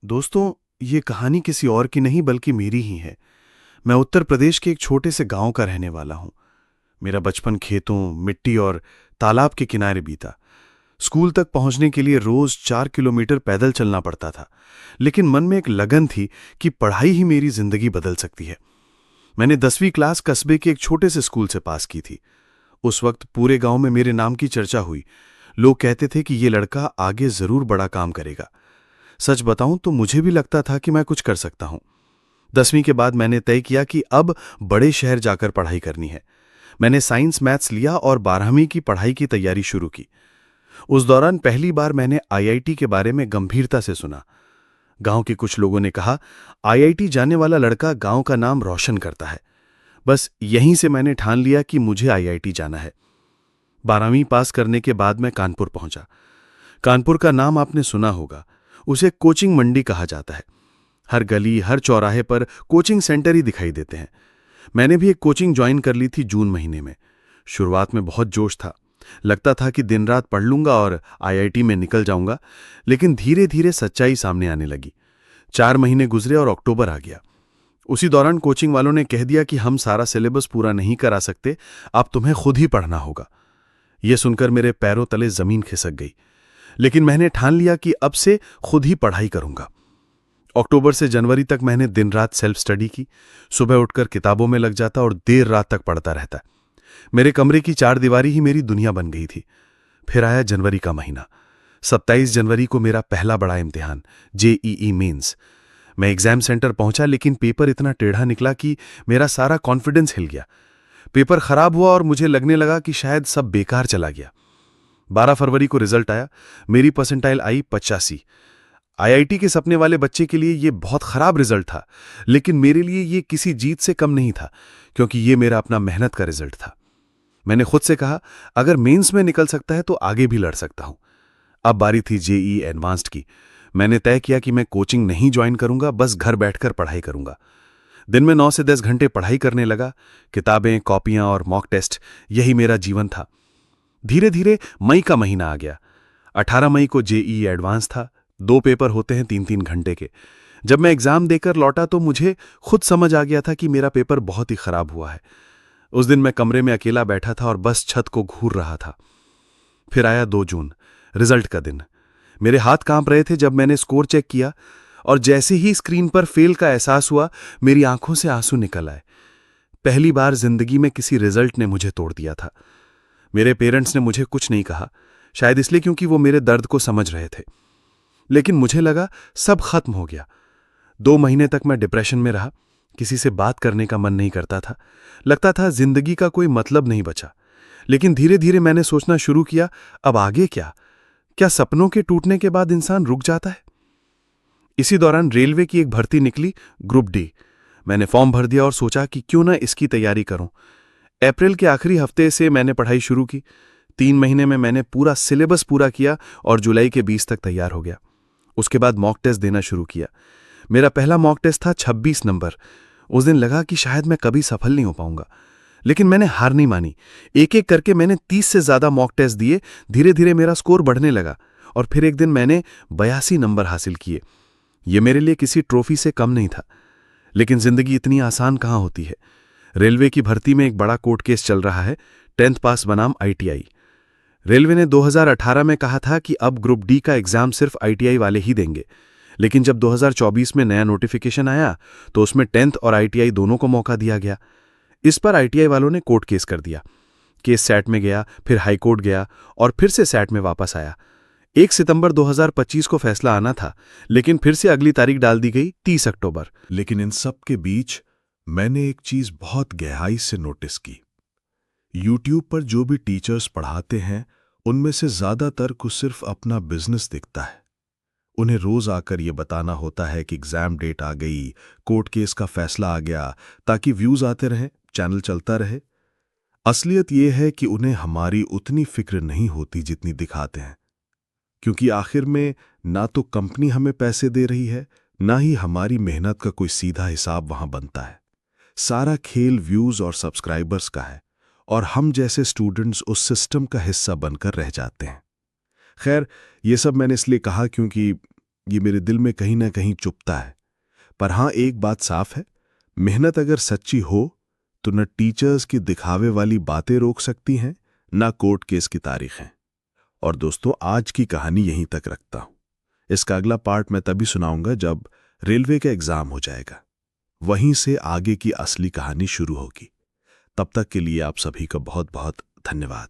दोस्तों, ये कहानी किसी और की नहीं बल्कि मेरी ही है। मैं उत्तर प्रदेश के एक छोटे से गांव का रहने वाला हूं। मेरा बचपन खेतों, मिट्टी और तालाब के किनारे बीता। स्कूल तक पहुंचने के लिए रोज 4 किलोमीटर पैदल चलना पड़ता था, लेकिन मन में एक लगन थी कि पढ़ाई ही मेरी जिंदगी बदल सकती है। मैंने 10वीं क्लास कस्बे के एक छोटे से स्कूल से पास की थी। उस वक्त पूरे गांव में मेरे नाम की चर्चा हुई। लोग कहते थे कि ये लड़का आगे जरूर बड़ा काम करेगा। सच बताऊं तो मुझे भी लगता था कि मैं कुछ कर सकता हूं। 10वीं के बाद मैंने तय किया कि अब बड़े शहर जाकर पढ़ाई करनी है। मैंने साइंस मैथ्स लिया और 12वीं की पढ़ाई की तैयारी शुरू की। उस दौरान पहली बार मैंने आईआईटी के बारे में गंभीरता से सुना। गांव के कुछ लोगों ने कहा, आईआईटी जाने वाला लड़का गांव का नाम रोशन करता है। बस यहीं से मैंने ठान लिया कि मुझे आईआईटी जाना है। 12वीं पास करने के बाद मैं कानपुर पहुंचा। कानपुर का नाम आपने सुना होगा। उसे कोचिंग मंडी कहा जाता है। हर गली, हर चौराहे पर कोचिंग सेंटर ही दिखाई देते हैं। मैंने भी एक कोचिंग ज्वाइन कर ली थी जून महीने में। शुरुआत में बहुत जोश था। लगता था कि दिन रात पढ़ लूंगा और आईआईटी में निकल जाऊंगा। लेकिन धीरे धीरे सच्चाई सामने आने लगी। 4 महीने गुजरे और अक्टूबर आ गया। उसी दौरान कोचिंग वालों ने कह दिया कि हम सारा सिलेबस पूरा नहीं करा सकते, अब तुम्हें खुद ही पढ़ना होगा। यह सुनकर मेरे पैरों तले जमीन खिसक गई। लेकिन मैंने ठान लिया कि अब से खुद ही पढ़ाई करूंगा। अक्टूबर से जनवरी तक मैंने दिन रात सेल्फ स्टडी की। सुबह उठकर किताबों में लग जाता और देर रात तक पढ़ता रहता। मेरे कमरे की चारदीवारी ही मेरी दुनिया बन गई थी। फिर आया जनवरी का महीना। 27 जनवरी को मेरा पहला बड़ा इम्तिहान, जेईई मेंस। मैं एग्जाम सेंटर पहुंचा, लेकिन पेपर इतना टेढ़ा निकला कि मेरा सारा कॉन्फिडेंस हिल गया। पेपर खराब हुआ और मुझे लगने लगा कि शायद सब बेकार चला गया। 12 फरवरी को रिजल्ट आया। मेरी परसेंटाइल आई 85। आईआईटी के सपने वाले बच्चे के लिए यह बहुत खराब रिजल्ट था, लेकिन मेरे लिए यह किसी जीत से कम नहीं था, क्योंकि यह मेरा अपना मेहनत का रिजल्ट था। मैंने खुद से कहा, अगर मेंस में निकल सकता है तो आगे भी लड़ सकता हूं। अब बारी थी जेईई एडवांस्ड की। मैंने तय किया कि मैं कोचिंग नहीं ज्वाइन करूंगा, बस घर बैठकर पढ़ाई करूंगा। दिन में 9 से 10 घंटे पढ़ाई करने लगा। किताबें, कॉपियां और मॉक टेस्ट, यही मेरा जीवन था। धीरे धीरे मई का महीना आ गया। 18 मई को जेईई एडवांस था। 2 पेपर होते हैं 3-3 घंटे के। जब मैं एग्जाम देकर लौटा तो मुझे खुद समझ आ गया था कि मेरा पेपर बहुत ही खराब हुआ है। उस दिन मैं कमरे में अकेला बैठा था और बस छत को घूर रहा था। फिर आया 2 जून, रिजल्ट का दिन। मेरे हाथ कांप रहे थे जब मैंने स्कोर चेक किया, और जैसे ही स्क्रीन पर फेल का एहसास हुआ, मेरी आंखों से आंसू निकल आए। पहली बार जिंदगी में किसी रिजल्ट ने मुझे तोड़ दिया था। मेरे पेरेंट्स ने मुझे कुछ नहीं कहा, शायद इसलिए क्योंकि वो मेरे दर्द को समझ रहे थे। लेकिन मुझे लगा सब खत्म हो गया। 2 महीने तक मैं डिप्रेशन में रहा। किसी से बात करने का मन नहीं करता था। लगता था जिंदगी का कोई मतलब नहीं बचा। लेकिन धीरे धीरे मैंने सोचना शुरू किया, अब आगे क्या? क्या सपनों के टूटने के बाद इंसान रुक जाता है? इसी दौरान रेलवे की एक भर्ती निकली, ग्रुप डी। मैंने फॉर्म भर दिया और सोचा कि क्यों ना इसकी तैयारी करूं। अप्रैल के आखिरी हफ्ते से मैंने पढ़ाई शुरू की। 3 महीने में मैंने पूरा सिलेबस पूरा किया और जुलाई के 20 तक तैयार हो गया। उसके बाद मॉक टेस्ट देना शुरू किया। मेरा पहला मॉक टेस्ट था 26 नंबर। उस दिन लगा कि शायद मैं कभी सफल नहीं हो पाऊंगा, लेकिन मैंने हार नहीं मानी। एक एक करके मैंने 30 से ज्यादा मॉक टेस्ट दिए। धीरे धीरे मेरा स्कोर बढ़ने लगा और फिर एक दिन मैंने 82 नंबर हासिल किए। यह मेरे लिए किसी ट्रॉफी से कम नहीं था। लेकिन जिंदगी इतनी आसान कहाँ होती है। रेलवे की भर्ती में एक बड़ा कोर्ट केस चल रहा है, 10th पास बनाम आईटीआई। रेलवे ने 2018 में कहा था कि अब ग्रुप डी का एग्जाम सिर्फ आईटीआई वाले ही देंगे, लेकिन जब 2024 में नया नोटिफिकेशन आया तो उसमें 10th और आईटीआई दोनों को मौका दिया गया। इस पर आईटीआई वालों ने कोर्ट केस कर दिया। केस सैट में गया, फिर हाई कोर्ट गया और फिर से सैट में वापस आया। 1 सितंबर 2025 को फैसला आना था, लेकिन फिर से अगली तारीख डाल दी गई, 30 अक्टूबर। लेकिन इन सब के बीच मैंने एक चीज बहुत गहराई से नोटिस की। यूट्यूब पर जो भी टीचर्स पढ़ाते हैं, उनमें से ज्यादातर को सिर्फ अपना बिजनेस दिखता है। उन्हें रोज आकर ये बताना होता है कि एग्जाम डेट आ गई, कोर्ट केस का फैसला आ गया, ताकि व्यूज आते रहे, चैनल चलता रहे। असलियत यह है कि उन्हें हमारी उतनी फिक्र नहीं होती जितनी दिखाते हैं, क्योंकि आखिर में ना तो कंपनी हमें पैसे दे रही है, ना ही हमारी मेहनत का कोई सीधा हिसाब वहां बनता है। सारा खेल व्यूज और सब्सक्राइबर्स का है, और हम जैसे स्टूडेंट्स उस सिस्टम का हिस्सा बनकर रह जाते हैं। खैर, ये सब मैंने इसलिए कहा क्योंकि ये मेरे दिल में कहीं ना कहीं चुभता है। पर हाँ, एक बात साफ है, मेहनत अगर सच्ची हो तो न टीचर्स की दिखावे वाली बातें रोक सकती हैं, ना कोर्ट केस की तारीखें। और दोस्तों, आज की कहानी यहीं तक रखता हूं। इसका अगला पार्ट मैं तभी सुनाऊंगा जब रेलवे का एग्जाम हो जाएगा। वहीं से आगे की असली कहानी शुरू होगी। तब तक के लिए आप सभी का बहुत बहुत धन्यवाद।